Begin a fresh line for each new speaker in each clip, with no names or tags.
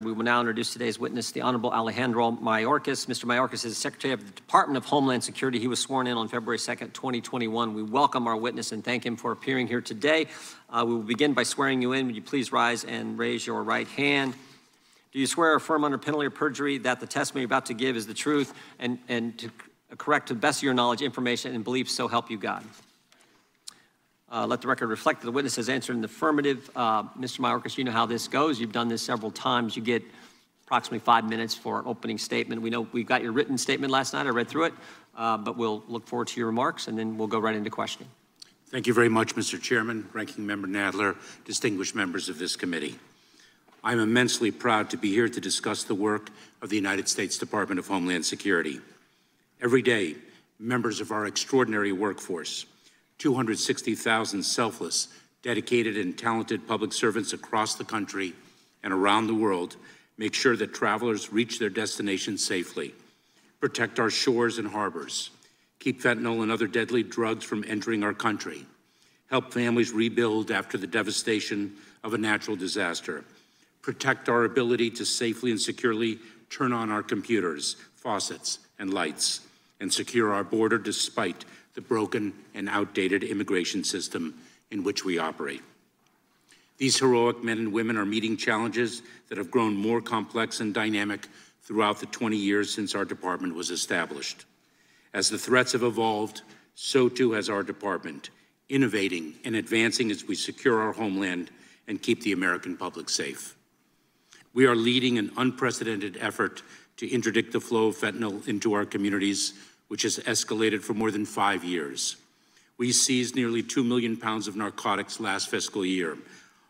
We will now introduce today's witness, the Honorable Alejandro Mayorkas. Mr. Mayorkas is Secretary of the Department of Homeland Security. He was sworn in on February 2nd, 2021. We welcome our witness and thank him for appearing here today. We will begin by swearing you in. Would you please rise and raise your right hand? Do you swear or affirm under penalty of perjury that the testimony you're about to give is the truth and to correct to the best of your knowledge, information, and beliefs, so help you God? Let the record reflect that the witness has answered in the affirmative. Mr. Mayorkas, you know how this goes. You've done this several times. You get approximately 5 minutes for an opening statement. We know we got your written statement last night. I read through it, but we'll look forward to your remarks, and then we'll go right into questioning.
Thank you very much, Mr. Chairman, Ranking Member Nadler, distinguished members of this committee. I'm immensely proud to be here to discuss the work of the United States Department of Homeland Security. Every day, members of our extraordinary workforce, 260,000 selfless, dedicated, and talented public servants across the country and around the world make sure that travelers reach their destinations safely, protect our shores and harbors, keep fentanyl and other deadly drugs from entering our country, help families rebuild after the devastation of a natural disaster, protect our ability to safely and securely turn on our computers, faucets, and lights, and secure our border despite the broken and outdated immigration system in which we operate. These heroic men and women are meeting challenges that have grown more complex and dynamic throughout the 20 years since our department was established. As the threats have evolved, so too has our department, innovating and advancing as we secure our homeland and keep the American public safe. We are leading an unprecedented effort to interdict the flow of fentanyl into our communities, which has escalated for more than 5 years. We seized nearly 2 million pounds of narcotics last fiscal year.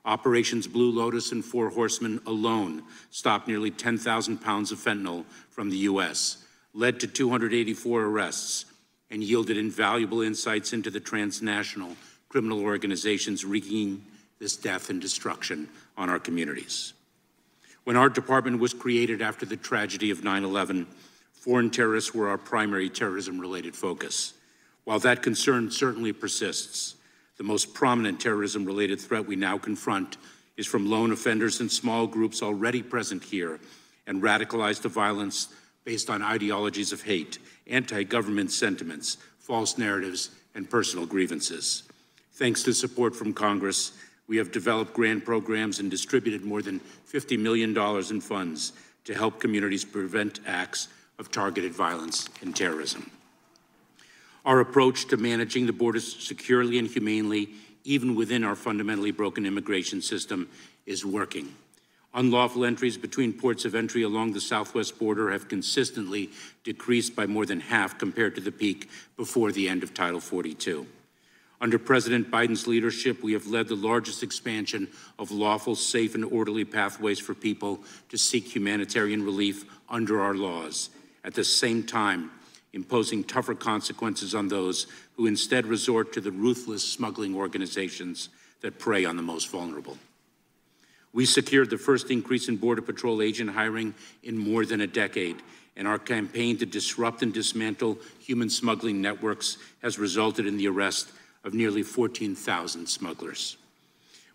Operations Blue Lotus and Four Horsemen alone stopped nearly 10,000 pounds of fentanyl from the U.S., led to 284 arrests, and yielded invaluable insights into the transnational criminal organizations wreaking this death and destruction on our communities. When our department was created after the tragedy of 9/11, foreign terrorists were our primary terrorism-related focus. While that concern certainly persists, the most prominent terrorism-related threat we now confront is from lone offenders and small groups already present here and radicalized to violence based on ideologies of hate, anti-government sentiments, false narratives, and personal grievances. Thanks to support from Congress, we have developed grant programs and distributed more than $50 million in funds to help communities prevent acts of targeted violence and terrorism. Our approach to managing the borders securely and humanely, even within our fundamentally broken immigration system, is working. Unlawful entries between ports of entry along the southwest border have consistently decreased by more than half compared to the peak before the end of Title 42. Under President Biden's leadership, we have led the largest expansion of lawful, safe, and orderly pathways for people to seek humanitarian relief under our laws, at the same time imposing tougher consequences on those who instead resort to the ruthless smuggling organizations that prey on the most vulnerable. We secured the first increase in Border Patrol agent hiring in more than a decade, and our campaign to disrupt and dismantle human smuggling networks has resulted in the arrest of nearly 14,000 smugglers.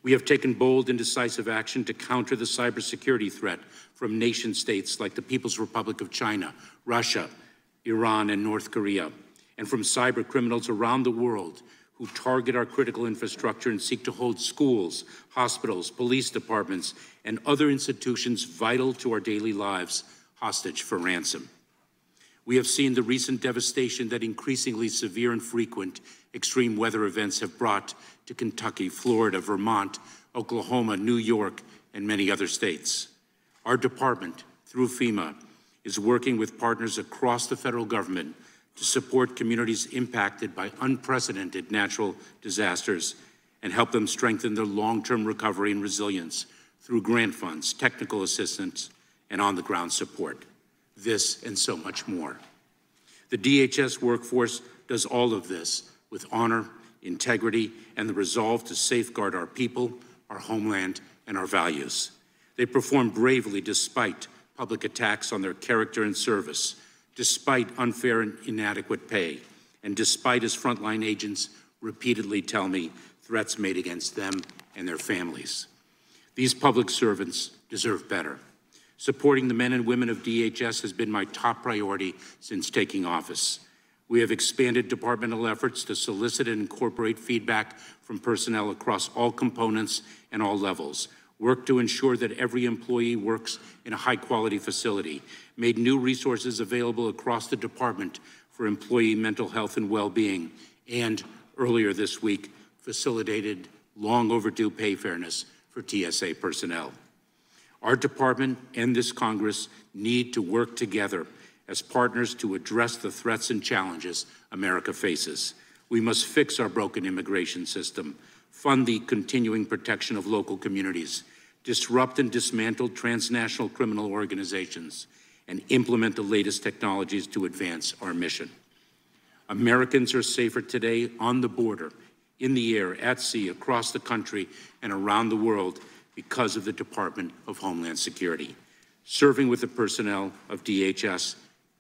We have taken bold and decisive action to counter the cybersecurity threat from nation-states like the People's Republic of China, Russia, Iran, and North Korea, and from cyber criminals around the world who target our critical infrastructure and seek to hold schools, hospitals, police departments, and other institutions vital to our daily lives hostage for ransom. We have seen the recent devastation that increasingly severe and frequent extreme weather events have brought to Kentucky, Florida, Vermont, Oklahoma, New York, and many other states. Our department, through FEMA, is working with partners across the federal government to support communities impacted by unprecedented natural disasters and help them strengthen their long-term recovery and resilience through grant funds, technical assistance, and on-the-ground support. This and so much more. The DHS workforce does all of this with honor, integrity, and the resolve to safeguard our people, our homeland, and our values. They perform bravely despite public attacks on their character and service, despite unfair and inadequate pay, and despite, as frontline agents repeatedly tell me, threats made against them and their families. These public servants deserve better. Supporting the men and women of DHS has been my top priority since taking office. We have expanded departmental efforts to solicit and incorporate feedback from personnel across all components and all levels, worked to ensure that every employee works in a high-quality facility, made new resources available across the department for employee mental health and well-being, and earlier this week, facilitated long overdue pay fairness for TSA personnel. Our department and this Congress need to work together as partners to address the threats and challenges America faces. We must fix our broken immigration system, fund the continuing protection of local communities, disrupt and dismantle transnational criminal organizations, and implement the latest technologies to advance our mission. Americans are safer today on the border, in the air, at sea, across the country, and around the world because of the Department of Homeland Security. Serving with the personnel of DHS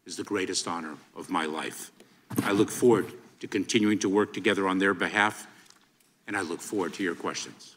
is the greatest honor of my life. I look forward to continuing to work together on their behalf, and I look forward to your questions.